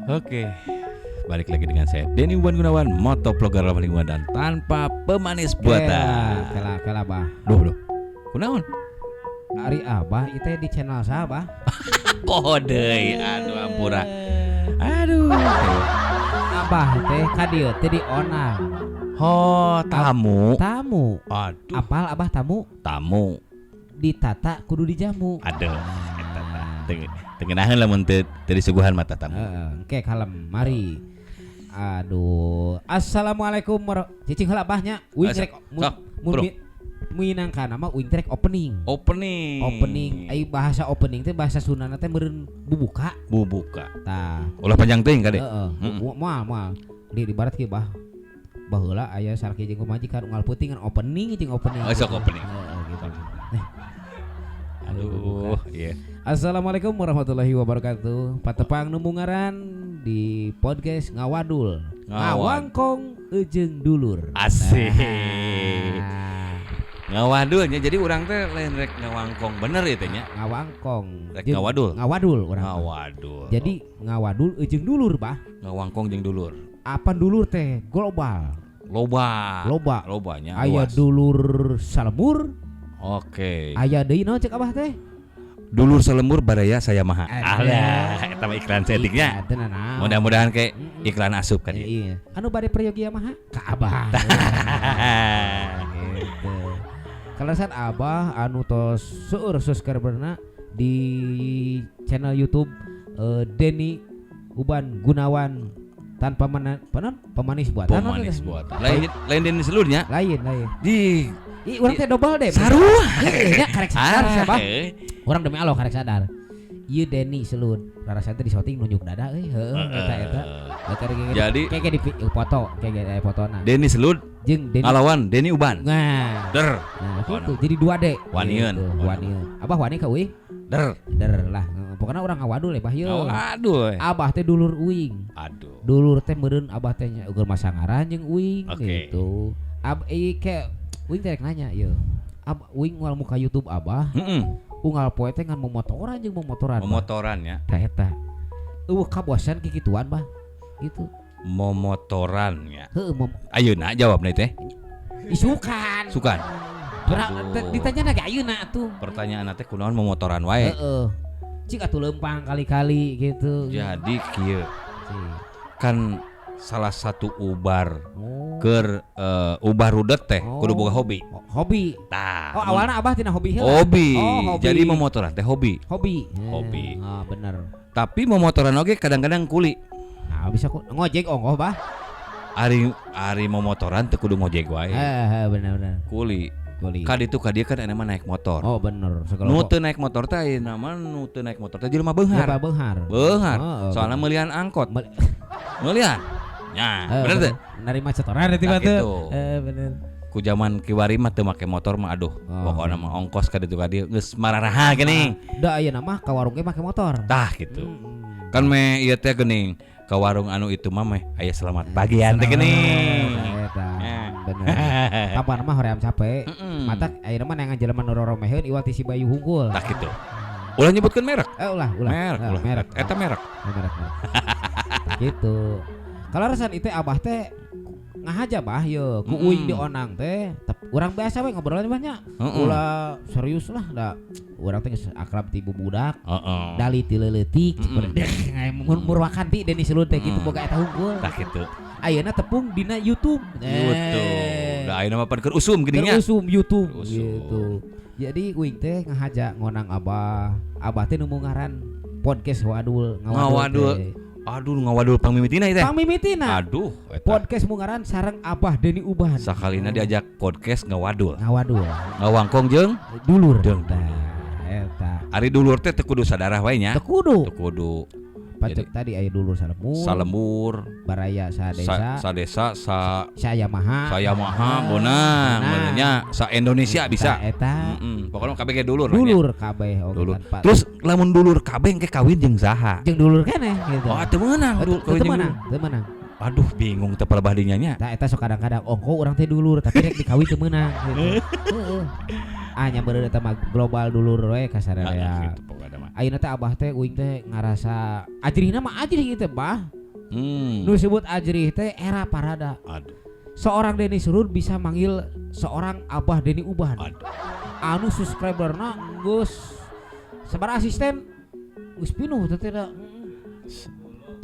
Oke, balik lagi dengan saya Denny Uban Gunawan, motovlogger ramah lingkungan dan tanpa pemanis buatan. Kela bah. Duh, kunaon? Ari abah itu di channel sabah. Kode, aduh ampura. Aduh. Abah teh kadieu teh di onang. Oh, tamu. Tamu. Aduh. Apal abah tamu? Tamu. Ditata kudu dijamu. Aduh. Tengenahan lamun teu disuguhan mata tamu. Engke kalem, mari. Aduh. Assalamualaikum cicing heula abahnya. Uing rek muinangkan nama uing rek opening. Opening. Ai bahasa opening teh bahasa Sundana teh meureun bubuka. Tah. Ulah panjang teuing kade. Moal. Di ibarat kieu bah. Baheula aya sarki jeung kumajikan unggal peuting ngan opening jeung opening. Oh, sok opening. Gitu. Aduh, iya. Assalamualaikum warahmatullahi wabarakatuh. Patepang numungaran di podcast Ngawadul. Ngawangkong ejeung dulur. Asik. Ngawadulnya jadi orang teh lain rek ngawangkong bener ya teh nya. Ngawangkong. Rek ngawadul. Ngawadul urang. Ngawadul. Jadi ngawadul ejeung dulur, Bah. Ngawangkong jeung dulur. Apa dulur teh? Global. Lobanya. Aya dulur salemur. Oke. Aya deui naon cek abah teh? Dulur salemur baraya saya maha. Alah, eta mah iklan setiknya. Mudah-mudahan kayak iklan asup kan. Iya. Anu bade prayogi maha ka abah. Gitu. Kalasan abah anu tos seueur subscriberna di channel YouTube Denny Uban Gunawan tanpa pemanis buatan. Lain Denny seluruhnya. Lain. Di urang teh double deh. Sarua. Nya karek sadar siapa? Urang demi Allah karek sadar. Ieu Denny selun. Rarasana teh di shooting nunjuk dada euy. Heueuh eta. Jadi kayak di foto, kayak fotona. Denny selun jeung Denny ngalawan Denny Uban. Nah. Der. Nah, gitu. Jadi 2D. Wanieun. Abah wani ka uing? Der lah. Pokoknya orang ngawadul ya bah yeuh. Aduh. Abah teh dulur uing. Aduh. Dulur teh meureun abah teh nya eueur masangaran jeung uing gitu. Kayak uing teh nanya yeuh. Uing moal muka YouTube abah. Unggal poe teh ngan memotoran jeung memotoran. Memotoran ya. Tah eta. Eueuh kabosan kikituan bah. Gitu. Memotoran ya. Heueuh Ayeuna jawabna teh. Isukan. Sukan. Ditanya lagi ayeuna tuh. Pertanyaan teh kunaon memotoran wae. Heeh. Cik atuh lempang kali-kali gitu. Jadi kieu. Kan salah satu ubar ubah rudet teh kudu boga hobi. Hobi. Tah. Oh, awalnya abah tina hobi heula. Hobi. Jadi memotoran teh hobi. Ah, bener. Tapi memotoran oge kadang-kadang kuli. Nah, bisa ngojek ongkoh, Bah. Ari memotoran teh kudu ngojek wae. Bener. Kuli. Kaditu ka dieu kan enak mah naik motor. Oh, bener. Nu teu naik motor teh ayeuna mah nu teu naik motor teh jelema beunghar. Beunghar. Soalna meuliehan angkot. Meuliehan. Nya, bener teh? Narima setoran eta mah teu. Bener. Ku zaman kiwari mah teu make motor mah aduh. Pokona mah ongkos ka ditu ka dieu geus mararaha geuning. Da ayeuna mah ka warung ge make motor. Tah gitu. Kan me ieu teh geuning ka warung anu itu mah meh aya selamat pagian teh geuning. Eta. Bener. Kapan mah hoream capek. Matak ayeuna mah neangan jelema nu roromeheun iwal ti si Bayu Hungkul. Tah gitu. Ulah nyebutkeun merek. Ulah. Merek. Eta merek. Gitu. Kalau rasan itu abah teh ngahaja bah yeuh ku uing di onang teh urang biasa we ngobrolnya banyak. Ulah serius lah da urang teh akrab ti budak. Dali ti leuletik murwakan ti Denny Selut teh kitu boga eta hungkul. Tah kitu. Ayeuna tepung dina YouTube. Da ayeuna mah pan keur usum geuning nya. Usum YouTube gitu. Jadi uing teh ngahaja ngonang abah. Abah teh nu ngaran podcast Ngawadul. Aduh ngawadul pangmimitina teh. Aduh eta. Podcast mungaran sareng Abah Denny Uban. Sakalina diajak podcast ngawadul. Ngawangkong jeung dulur. Eta. Ari dulur teh teu kudu sadarah wae nya. Teu kudu. Pacek tadi aya dulur salemur. Baraya sadesa saya maha beunang benernya sa Indonesia bisa. Eta. Pokoknya kabeh ge dulur. Dulur kabeh oge. Terus lamun dulur kabeh engke kawin jeung saha? Jeung dulur keneh gitu. Oh, teu meunang. Teu meunang. Aduh bingung teu palebah dinya nya. Tah eta sok kadang-kadang ongko urang teh dulur tapi rek dikawin teu meunang gitu. Heeh. Nya beureuh eta mah global dulur we kasararea. Gitu pokokna mah. ayeuna teh abah teh uing teh ngarasa ajrihna mah ajrih gitu bah. Nu disebut ajrih teh era parada. Aduh. Seorang Denny Surud bisa manggil seorang Abah Denny Uban. Aduh. Anu subscriberna geus sabar asisten geus pinuh teh da 30.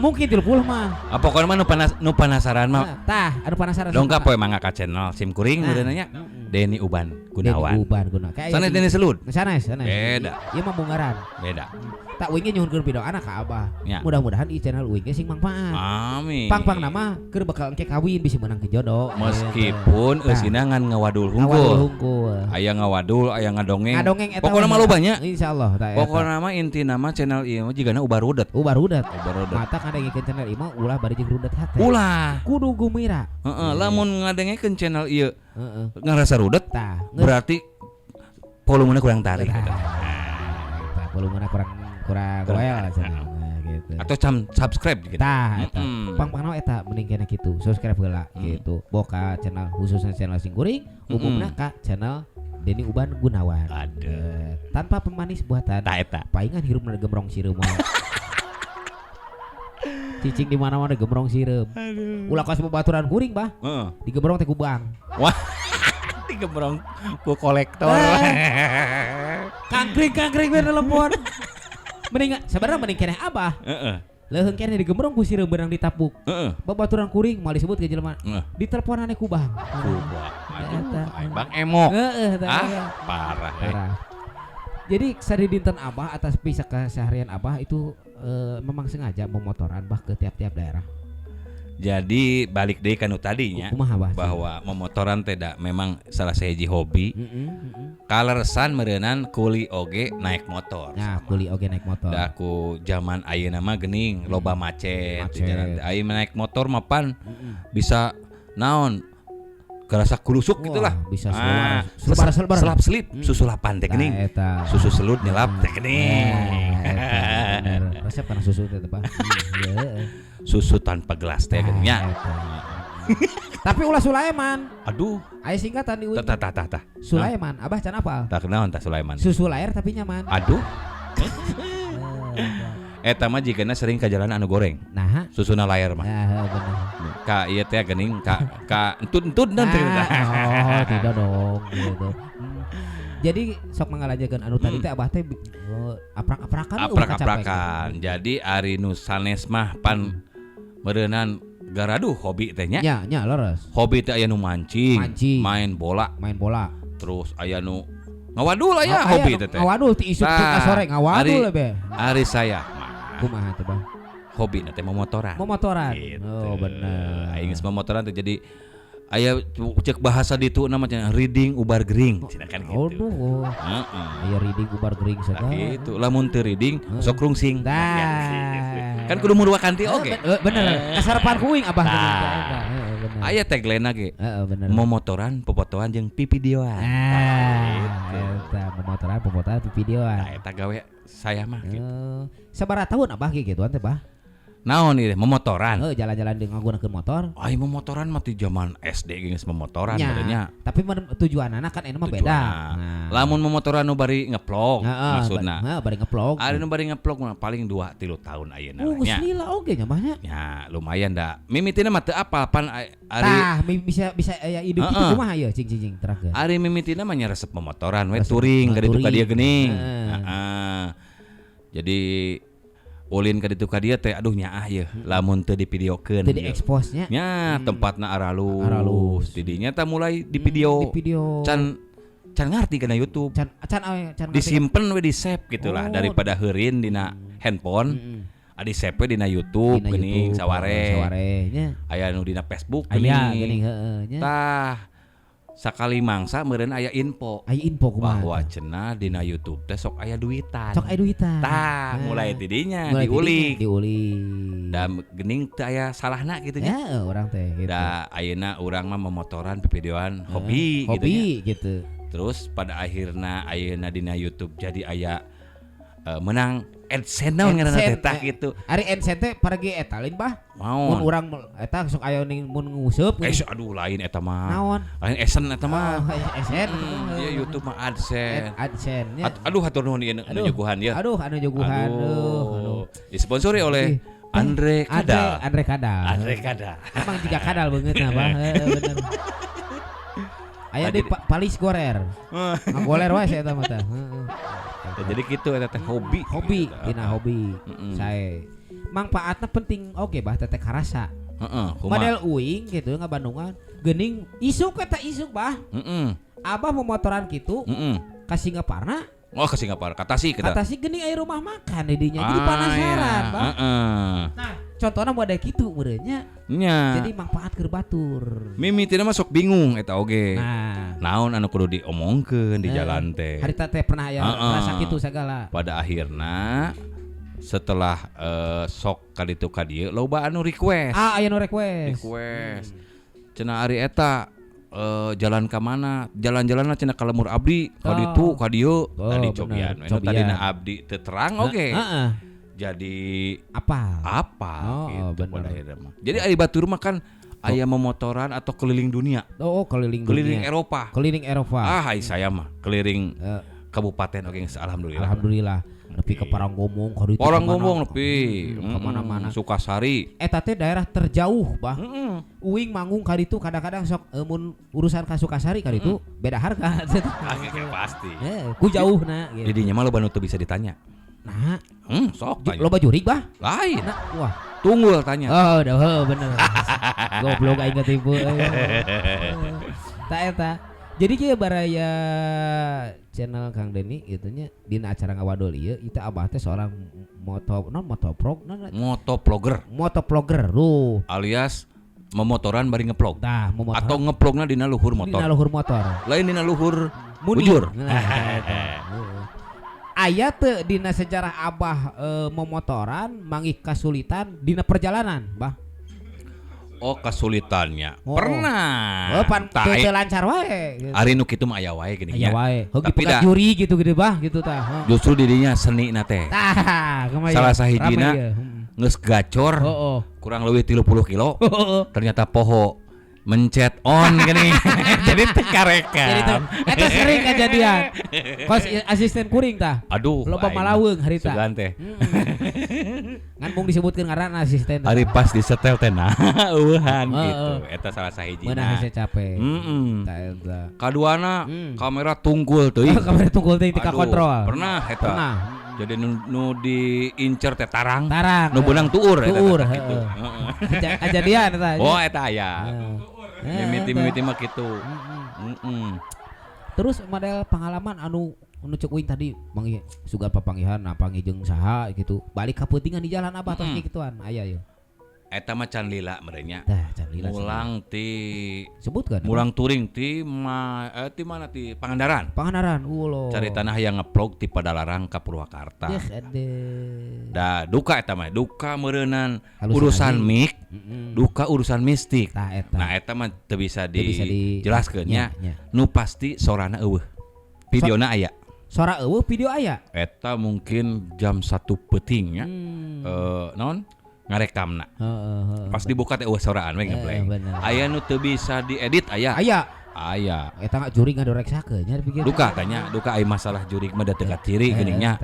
Mungkin 30 mah. Pokoknya mah nu penasaran mah. Tah, anu penasaran. Dongka poe mangga ka channel Sim Kuring meureunna nya. Denny Uban Gunawan. Denny Uban Gunawan. Sana Denny Selut. Sanes. Beda. Ieu mah bungaran. Beda. Tak uingnya nyuhunkeun video anak ka Abah. Ya. Mudah-mudahan di channel uingnya sing mangfaat. Amin. Pang nama keur bakal engke kawin bisa menang ke jodoh. Meskipun eusina ngan ngawadul hungkul. Aya ngawadul, aya ngadongeng. Pokona mah lobanya. Insyaallah ta. Pokona mah inti nama channel ieu mah jigana ubarudet. Mata ngadengkeun channel ieu mah ulah bari jeung rudet hate. Ulah. Kudu gumira. Lamun ngadengkeun channel ieu ngarasa rudet. Tah. Berarti volumenya kurang tarik. Volumenya kurang well cenah gitu. Atau subscribe gitu. Tah eta. Pang-pangna eta mending kena kitu. Subscribe heula gitu. Boka channel khususnya channel Sim Kuring, umumna ka channel Denny Uban Gunawan. Aduh. Tanpa pemanis buatan. Tah eta. Paingan hirupna gemrong sireum. Cicing di mana-mana gemrong sireum. Ulah ka babaturan kuring, Bah. Di gemrong teh ku bang. Wah. Di gemrong ku kolektor. Kangkring we telepon. Mending sebenarnya keneh Abah. Leuheung keneh di gemrong ku sireum beurang ditapuk. Babaturan kuring mal disebut ke jelema. Diteleponane ku bang. Bang emok. Parah. Jadi sari dinten Abah atas pisah keseharian Abah itu memang sengaja memotoran bah ke tiap-tiap daerah. Jadi balik deui kanu tadinya bahwa memotoran tidak memang salah sahiji hobi. Kaleresan meureunnan kuli oge naik motor. Nah, kuli oge naik motor. Da ku zaman ayeuna mah geuning loba macet di jalan. Ayeuna naik motor mah pan bisa naon kerasa kurusuk gitulah. Bisa selap selip susu lapan teh geuning. Susu selut nyelap teh geuning. Resep kana susu teh Pak. Susu tanpa gelas teh geuning. Tapi ulah Sulaiman. Aduh, aya singkatan di uing. Tah. Sulaiman, Abah can apal? Tah kenaon tah Sulaiman. Susu layar tapi nyaman. Aduh. Eta mah jigana sering ka jalan anu goreng. Nah, susuna layar mah. Nah, bener. Ka ieu teh geuning ka entut-entut dan teh. Oh, tidak dong gitu. Jadi sok mangalajekeun anu tadi teh Abah teh aprak-aprakan. Jadi ari nu sanes mah pan meureunnan garaduh hobi teh nya. Nya leres. Hobi teh aya nu mancing, main bola. Terus aya nu ngawadul aya hobi teh. Ngawadul ti isuk ka sore ngawadul be. Ari saya kumaha teh Bang? Hobi teh memotoran. Gitu. Oh bener. Aing geus memotoran teh jadi aya cek bahasa ditu namanya reading ubar gering cenah kan gitu. Aduh. Aya reading ubar gering segala. Gitu. Lamun teu reading sok rungsing. Kan kudu murwakan ti oge. Bener. Kasarepan kuing Abah teh. Aya tagline ge. Bener. Memotoran, popotoan jeung pipidioan. Eta memotoran, popotoan, pipidioan. Eta gawe saya mah gitu. Sabaraha tahun Abah ge gituan teh, Bah? Naon ieu memotoran? Jalan-jalan dengan nggunakeun motor. Ai memotoran mah ti zaman SD geus memotoran benernya. Tapi tujuanana kan eta mah beda. Lamun memotoran nu bari ngeplog maksudna. Bari ngeplog. Ari nu bari ngeplog mah paling 2-3 tahun ayeuna nya. Geus lila oge nya mah nya. Ya, lumayan da. Mimitina mah teu apal pan ari. Tah, bisa aya ide kitu kumaha ieu cing terakhir. Ari mimitina mah nya resep memotoran we touring ka ditu ka dieu geuning. Jadi ulin ka ditu ka dieu teh aduh nyaah ieu lamun teu divideokeun teu diekspos nya nya tempatna aralus di dinya teh mulai di video can ngarti kana YouTube can disimpen we di save gitulah daripada heureun dina handphone di save we dina YouTube geuning saware nya aya nu dina Facebook geuning heueuh nya tah sakali mangsa meureun aya info kumaha bahwa cenah dina YouTube teh sok aya duitan. Tah, mulai ti dinya diulik. Da geuning teu aya salahna kitu nya. Ya, urang teh gitu. Da ayeuna urang mah memotoran pipideoan hobi gitu. Terus pada akhirna ayeuna dina YouTube jadi aya menang AdSense naon ngaranna teh gitu. Ari AdSense teh paragi eta lain bah. Mun urang eta sok aya ning mun nguseup. Aduh lain eta mah. Naon? Lain AdSense eta mah. AdSense. Ieu YouTube mah AdSense. AdSense. Aduh hatur nuhun ieu anu juguhan ya. Aduh anu juguhan. Disponsori oleh Andre Kadal. Andre Kadal. Emang juga kadal banget nah bah. Bener. Aya di Palis Gorer. Goler wae saya eta mah teh. Jadi gitu eta teh hobi dina hobi. Sae. Mangpaatna penting oge bah teh karasa. Model uing gitu ngabandungan geuning isuk eta isuk bah. Abah memotoran kitu. Ka Singaparna. Oh ke Singapura, ka Tasik kita. Ka Tasik geuning aya rumah makan di dinya. Jadi penasaran, bah. Nah, contohna model kitu meureun nya. Nya. Jadi manfaat keur batur. Mimitina mah sok bingung eta oge. Nah, naon anu kudu diomongkeun di jalan teh. Harita teh pernah aya rasa kitu sagala. Pada akhirna setelah sok kaditu ka dieu loba anu request. Aya nu request. Cenah ari eta jalan ka mana? Jalan-jalanna cenah ka lemur abdi, ka ditu, ka dieu, tadi cobian. Anu tadina abdi teu terang oge. Jadi apa gitu pada akhirnya mah. Jadi ari batur mah kan aya memotoran atau keliling dunia. Keliling Eropa. Keliling Eropa. Hai saya mah keliling kabupaten oge alhamdulillah. Alhamdulillah. Nepi ke Paranggomong ka ditu. Paranggomong nepi ka mana-mana. Sukasari. Eta teh daerah terjauh, bah. Uing manggung ka ditu kadang-kadang sok mun urusan ka Sukasari ka ditu beda harga. Pasti. Ku jauhna gitu. Didinya mah loba nu teu bisa ditanya. Nah, sok tanya. Loba jurig bah? Lain. Wah, tunggul tanya. Bener. Goblok aing ketipu. Eta. Jadi kieu baraya channel Kang Deni gitu nya dina acara ngawadol ieu itu abah teh seorang motovlogger alias memotoran bari ngeplog. Tah, memotoran. Atau ngeplogna dina luhur motor. Dina luhur motor. Lain dina luhur bujur. Aya teu dina sejarah abah memotoran mangih kasulitan dina perjalanan, bah. Oh kesulitannya pernah. Teu lancar wae. Ari nu kitu mah aya wae gini nya. Aya wae. Hogi pegat juri gitu gede bah gitu tah. Justru didinya seni na teh. Tah, salah sahijina geus gacor. Kurang leuwih 30 kilo. Ternyata poho mencet on gini. Jadi teu karekan. Jadi eta sering kejadian. Kos asisten kuring tah. Aduh. Loba malaweung harita. Sugan teh. Ngan mung disebutkeun ngaranna asisten. Ari pas disetel teh nah eueuhan gitu. Eta salah sahijina. Meunang hese capek. Ta eta. Kaduana kamera tunggul teuing. Kamera tunggul teuing tika kontrol. Pernah eta. Pernah. Jadi nu diincer teh tarang. Nu beunang tuur eta gitu. Kejadian eta. Oh eta aya. Mimiti mah kitu. Terus model pengalaman anu cek uing tadi mangi sugan papanggihan panggih jeung saha gitu. Balik ka peutingan di jalan abah tos kituan aya ye. Eta mah can lila meureun nya. Can lila. Mulang ti sebutkeun. Mulang touring ti mana ti Pangandaran. Ulo. Cari tanah yang ngeplog ti Padalarang ka Purwakarta. Da duka eta mah, duka meureunan urusan mik, duka urusan mistik. Nah eta mah teu bisa dijelaskeun nya. Nu pasti sorana eueuh. Videona aya. Sora eueuh video aya. Eta mungkin jam 1 peuting nya. Naon? Ngarekamna. Pas dibuka teh eueuh soraan we ngeplay. Aya nu teu bisa diedit aya. Aya. Eta juri ngadoreksakeun nya dipikir. Duka aya masalah juri mah da teu ciri geuning nya.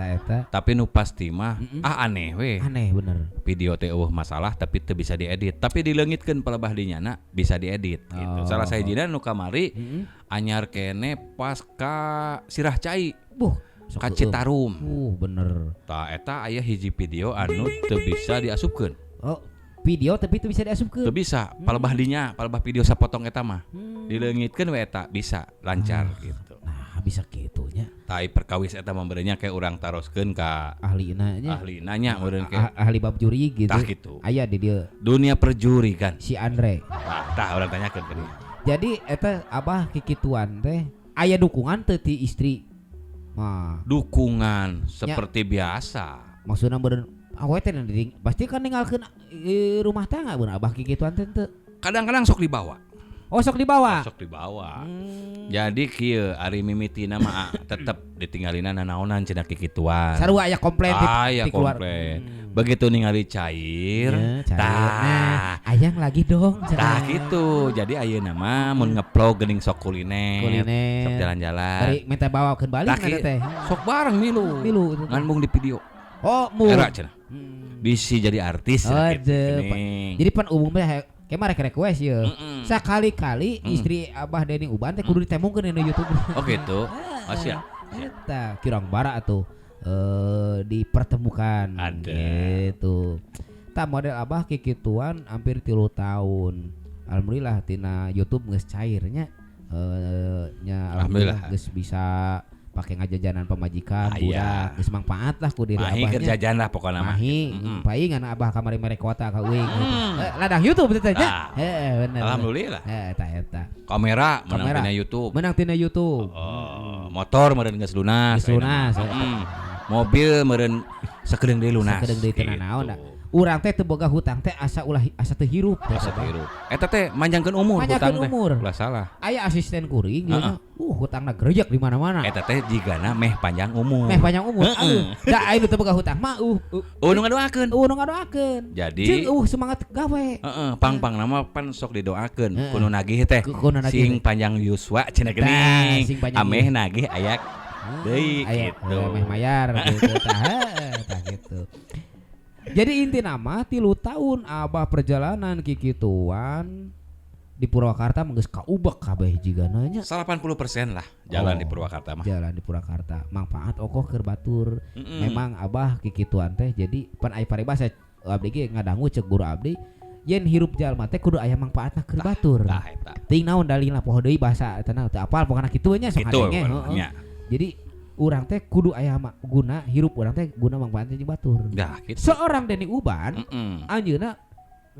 Tapi nu pasti mah aneh we. Aneh bener. Video teh eueuh masalah tapi teu bisa diedit. Tapi dileungitkeun palebah dinyana bisa diedit gitu. Salah sahijina nu kamari anyar kene pas ka Sirah Cai. Ka Citarum. Bener. Tah eta aya hiji video anu teu bisa diasupkeun. Video tapi teu bisa diasupkeun. Teu bisa, palebah dinya, palebah video sapotong eta mah. Dileungitkeun we eta bisa lancar gitu. Nah, bisa kitu nya. Tah perkawis eta mah beureunya kayak urang taroskeun ka ahlina nya meureun ke ahli bab juri gitu. Tah gitu. Aya di dieu. Dunia perjuri kan. Si Andre. Tah urang tanyakeun ke dia. Jadi eta abah kikituan teh aya dukungan teu ti istri. Dukungan seperti biasa. Maksudna bener awe teh pasti kan ninggalkeun rumah tangga bener abah kikituan teh teu. Kadang-kadang sok dibawa. Oh sok dibawa. Sok dibawa. Jadi kieu ari mimitina mah tetep ditinggalina nanaonan cenah kikituan. Sarua aya komplain aya komplain. Begitu ningali cair, tah ayang lagi dong. Tah gitu. Jadi ayeuna mah mun ngeplog geuning sok kuliner. Sok jalan-jalan. Bari minta bawakeun balik teh. Sok bareng milu. Ngan mung di video. Oh, mu. Era cenah. Bisi jadi artis gitu. Jadi pan umumnya kemana request ya. Sekali-kali istri Abah Denny Uban teh kudu ditemungkeun di YouTube. Oh gitu. Asia. Eta kirang bara atuh dipertemukan. Gitu. Tak model Abah kikituan hampir 3 tahun. Alhamdulillah tina YouTube geus cairnya. Alhamdulillah geus bisa pakai ngajajanan pemajikan budak geus manfaat lah ku diri Abahnya. Mahi keur jajan lah pokona mah. Mahi paing anak Abah kamari mere kota ka euing. Ladang YouTube teh nya. Heeh bener. Alhamdulillah. Eta. Kamera menang tina YouTube. Menang tina YouTube. Motor meureun geus lunas. Mobil meureun sakedeung deui lunas. Sakedeung deui teu naon. Urang teh teu boga hutang teh asa teu hirup. Asa teu hirup. Eta teh manjangkeun umur hutang teh. Ulah salah. Aya asisten kuring geuna. Hutangna gerejek di mana-mana. Eta teh jigana meh panjang umur. Da aya teu boga hutang mah nu ngadoakeun. Nu ngadoakeun. Jadi semangat gawe. Pang-pang nama pan sok didoakeun. Kudu nagih teh. Sing panjang yuswa cenah geuning. Ameh nagih ayak deui gitu. Ameh mayar gitu tah gitu. Jadi inti nama 3 tahun Abah perjalanan kikituan di Purwakarta menggeus kaubek kabeh jigana nya. 80% lah jalan di Purwakarta mah. Jalan di Purwakarta. Manfaat okoh keur batur. Memang Abah kikituan teh jadi pan aya paribasa abdi ge ngadangu ceuk guru abdi yen hirup jalma teh kudu aya manfaatna keur batur. Tah eta. Ting naon dalilna poho deui bahasa eta teh apal pokona kitu nya sok hadenge. Jadi urang teh kudu aya guna hirup urang teh guna manfaatna jeung batur. Dah gitu. Seorang Denny Uban anjeunna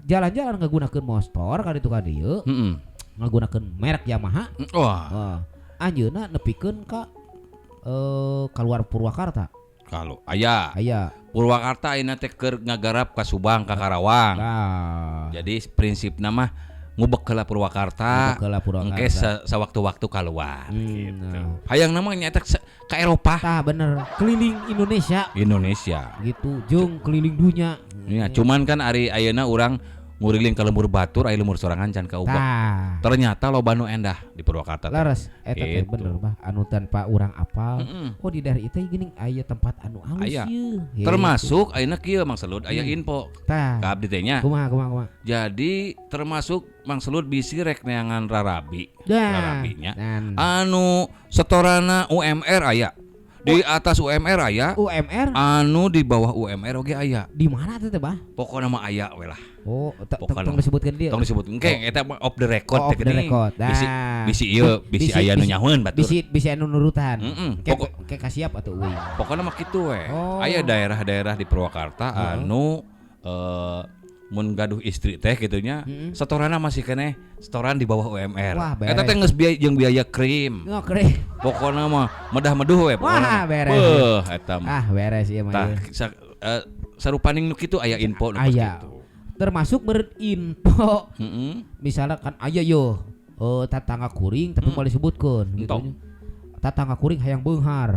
jalan-jalan ngagunakeun motor ka ditu ka dieu. Ngagunakeun merek Yamaha. Wah. Anjeunna nepikeun ka keluar Purwakarta. Kalau aya Purwakarta ayeuna teh keur ngagarap ka Subang ka Karawang. Jadi prinsipna mah ngubek heula Purwakarta. Engke sawaktu-waktu kaluar gitu. Hayang nama nyaeta ka Eropa. Tah bener, keliling Indonesia. Gitu, jeung keliling dunia. Ya, cuman kan ari ayeuna urang nguriling ka lembur batur aya lembur sorangan can ka ubah. Ternyata loba nu endah di Purwakarta. Laras eta teh bener bah anu tanpa urang apal. Oh di daerah ieu geuning aya tempat anu alus ieu. Termasuk ayeuna kieu Mang Selud aya info ka abdi teh nya. Kumaha. Jadi termasuk Mang Selud bisi rek neangan rarabinya. Anu setorana UMR aya. Di atas UMR aya. Anu di bawah UMR oge aya. Di mana teh bah? Pokona mah aya we lah. Oh, tong disebutkeun dia. Tong disebutkeun. Engke eta off the record teh geuning. Bisi aya nu nyahoeun batur. Bisi anu nurutan. Ke kasiap atuh euy. Pokona mah kitu we. Aya daerah-daerah di Purwakarta anu mun gaduh istri teh gitunya setorana masih keneh setoran di bawah UMR. Eta teh geus jeung biaya krim. Pokona mah medah-meduh we. Wah, beres. Eta mah. Beres ieu mah. Sarupaning nu kitu aya info nu kitu. Termasuk berinfo. Misalnya kan aya yo tatangga kuring tapi mau disebutkeun gitu. Tatangga kuring hayang beunghar.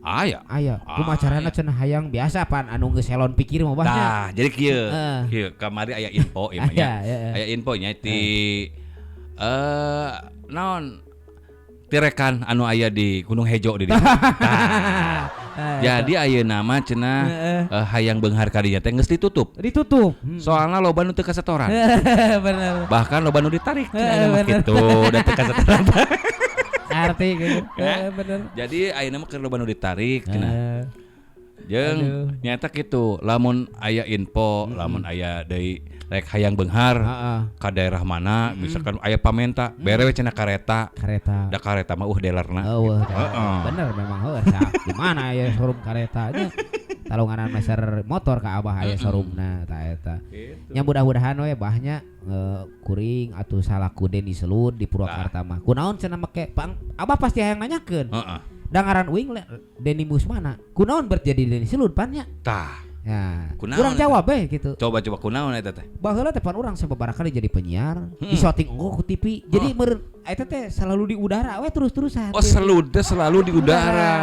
Aya. Kumacarana cenah hayang biasa pan anu geus helon pikir mah bahnya. Tah, jadi kieu kamari aya info ieu mah nya. Aya infonya ti naon tirekan anu aya di Gunung Hejo di dieu. Jadi ayeuna mah cenah hayang beunghar ka dinya teh geus ditutup. Soalna loba nu teu kasetoran. Bener. Bahkan loba nu ditarik cenah kitu da teu kasetoran. Arti gitu. Bener. Jadi ayeuna mah keur loba nu ditarik cenah. Jeung nyata kitu, lamun aya info, lamun aya deui rek hayang beunghar ka daerah mana, misalkan aya pamenta, bere we cenah kareta. Da kareta mah dealerna. Bener memang heuh di mana aya showroom karetanya. Talunganan meser motor ka Abah aya showroomna ta eta. Nya mudah-mudahan we bahnya kuring atuh salaku Denny Selud di Purwakarta mah. Kunaon cenah make Abah pasti hayang nanyakeun. Da ngaran uing Denny Musmana. Kunaon berjadi Denny Selud pan nya? Tah. Ya. Kurang jawab gitu. Coba kunaon eta teh? Baheula teh pan urang sababaraha kali jadi penyiar, di syuting unggul ku TV. Jadi eta teh selalu di udara we terus-terusan. Oh, selalu di udara.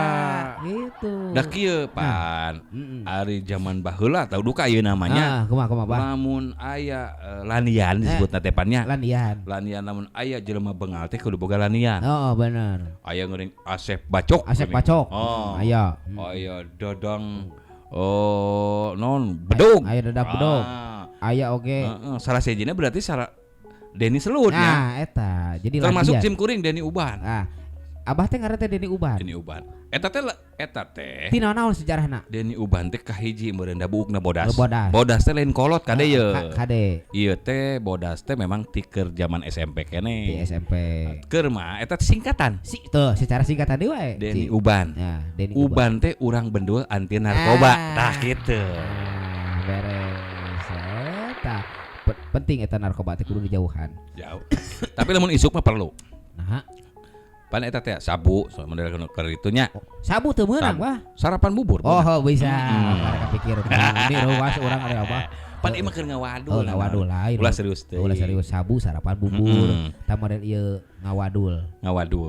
Gitu. Da kieu pan. Ari zaman baheula tau duka ieu namanya. Kumaha Bang? Lamun aya lanian disebutna teh pannya. Lanian Lamun aya jelema beungal teh kudu boga lanian. Oh, bener. Aya ngeuring Asep Bacok. Oh. Aya. Aya Dadang non bedog. Aya Dadang bedog. Aya oge. Salah sejina berarti salah Denny Selut nya. Nah, eta. Jadi termasuk Sim Kuring Denny Uban. Abah teh ngaran teh Denny Uban. Eta teh. Ti naon sejarahna? Denny Uban teh kahiji meureun da buukna Bodas. Bodas teh lain kolot kade ye. Kade. Ieu teh Bodas teh memang ti keur zaman SMP kene. Di SMP. Keur mah eta singkatan. Tuh, secara singkatan deui we. Denny Uban. Ya, Denny Uban teh urang bendul anti narkoba. Tah kitu. Beres. Eta penting eta narkoba teh kudu dijauhan. Jauh. Tapi lamun isuk mah perlu. Nah. Pan eta teh sabu so model keur itunya. Sabu teu meunang, Wah. Sarapan bubur. Oh, bisa. Karena kepikir ini ruas urang ada apa? Pan ieu mah keur ngawadul. Oh, ngawadul lain. Ulah serius teh. Ulah serius sabu sarapan bubur. Tah model ieu ngawadul.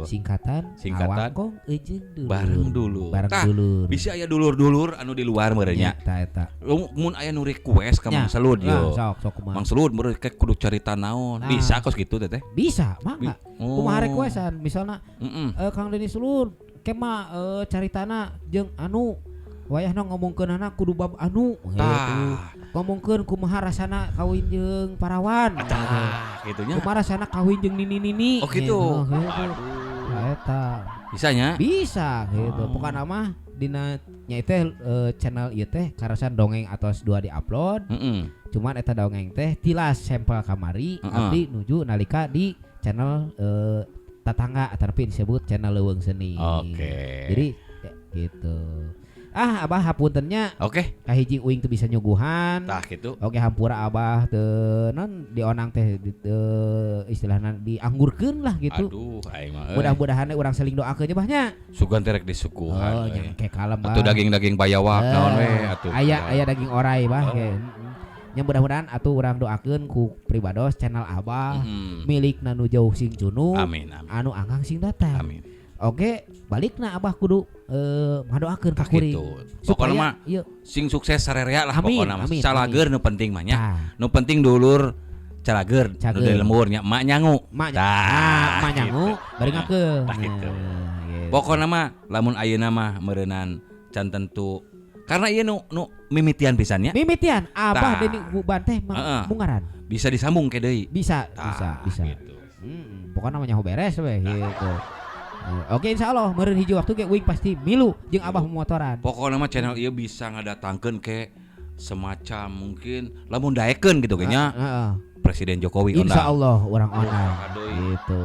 Singkatan awangkong eujeung dulur. Bareng dulur. Bisa aya dulur-dulur anu di luar meureun nya. Eta. Mun aya nu request ka Mang Selud yo. Sok kumaha. Mang Selud meureun kudu carita naon. Bisa kos kitu teh. Bisa, mangga. Kumaha requestan misalna Kang Denny Selud kema caritana jeung anu wayahna ngomongkeunana kudu bab anu gitu. Ngomongkeun kumaha rasana kawin jeung parawan. Gitu nya. Kumaha rasana kawin jeung nini-nini. Oh gitu. Eta. Bisanya? Bisa gitu. Pokona mah dina nya teh channel ieu teh karasan dongeng atos 2 di-upload. Cuman eta dongeng teh tilas sampel kamari abdi nuju nalika di channel tetangga tapi disebut channel Leuweung Seni. Jadi gitu. Abah hapuntennya. Kahiji uing teu bisa nyuguhan. Tah kitu. Hampura abah teu non dionang teh istilahna dianggurkeun lah gitu. Aduh, aing mah. Mudah-mudahan urang saling doakeun nya bahnya. Sugan terek disuguhan. Nya kalem bah. Atuh daging-daging bayawak naon we atuh. Aya daging orai bah nya mudah-mudahan atuh urang doakeun ku pribados channel abah milikna nu jauh sing cunu. Amin. Anu anggang sing datang. Amin. Oke, balikna abah kudu ngadoakeun ka kuring. Pokona mah sing sukses sarerea lah pokona mah. Calager nu penting mah nya. Nu penting dulur calager nu di lembur nya mak nyangu. Mak nyangu bari ngakeun. Pokona mah lamun ayeuna mah meureunan can tentu karena ieu nu mimitian pisan nya. Mimitian abah Denny Uban teh mungaran. Bisa disambung ke deui. Bisa. Gitu. Pokona mah nyaho beres we gitu. Oke, insyaallah meureun hiji waktu ge uing pasti milu jeung abah motoran. Pokona mah channel ieu bisa ngadatangkeun ke semacam mungkin lamun daekeun gitu kayaknya. Presiden Jokowi undang. Insyaallah urang undang. Gitu.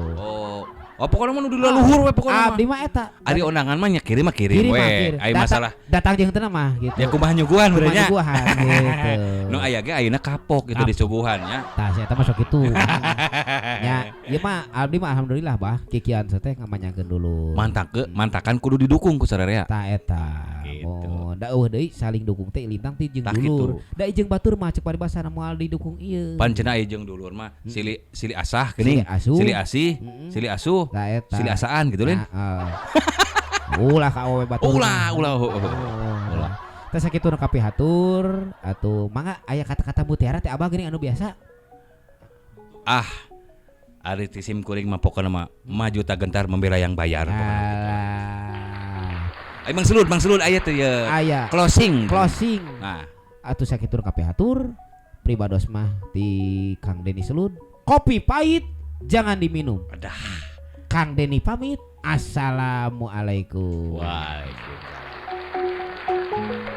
Oh pokoknya mah nu di luhur we pokoknya mah. Abdi mah eta. Ari undangan mah nya kirim we. Aya masalah. Datang jeung teu mah gitu. Ya kumaha nyuguhan beureuh nya. Gitu. Nu aya ge ayeuna kapok gitu disuguhan nya. Tah si eta mah sok kitu. Nya ieu mah abdi mah alhamdulillah bah kikian teh ngamanyakeun dulu. Mantakan kudu didukung ku sarerea. Tah eta. Oh, da deui saling dukung teh lintang ti jeung dulur. Da jeung batur mah ceuk paribasana moal didukung ieu. Pan cenah aya jeung dulur mah sili asah geuning. Sili asih, sili asuh. Sili asaan gitu Lin. Ulah ka awewe batur. Ulah. Teh sakitu nu kapihatur atuh mangga aya kata-kata mutiara teh abah geuning anu biasa. Ari ti Sim Kuring mah pokona mah maju tak gentar membela yang bayar. Mang Selud aya teh ya. Closing. Nah, atuh sakitu nu kapihatur pribados mah ti Kang Denny Selud. Kopi pahit jangan diminum. Kang Denny pamit. Assalamualaikum. Waalaikumsalam.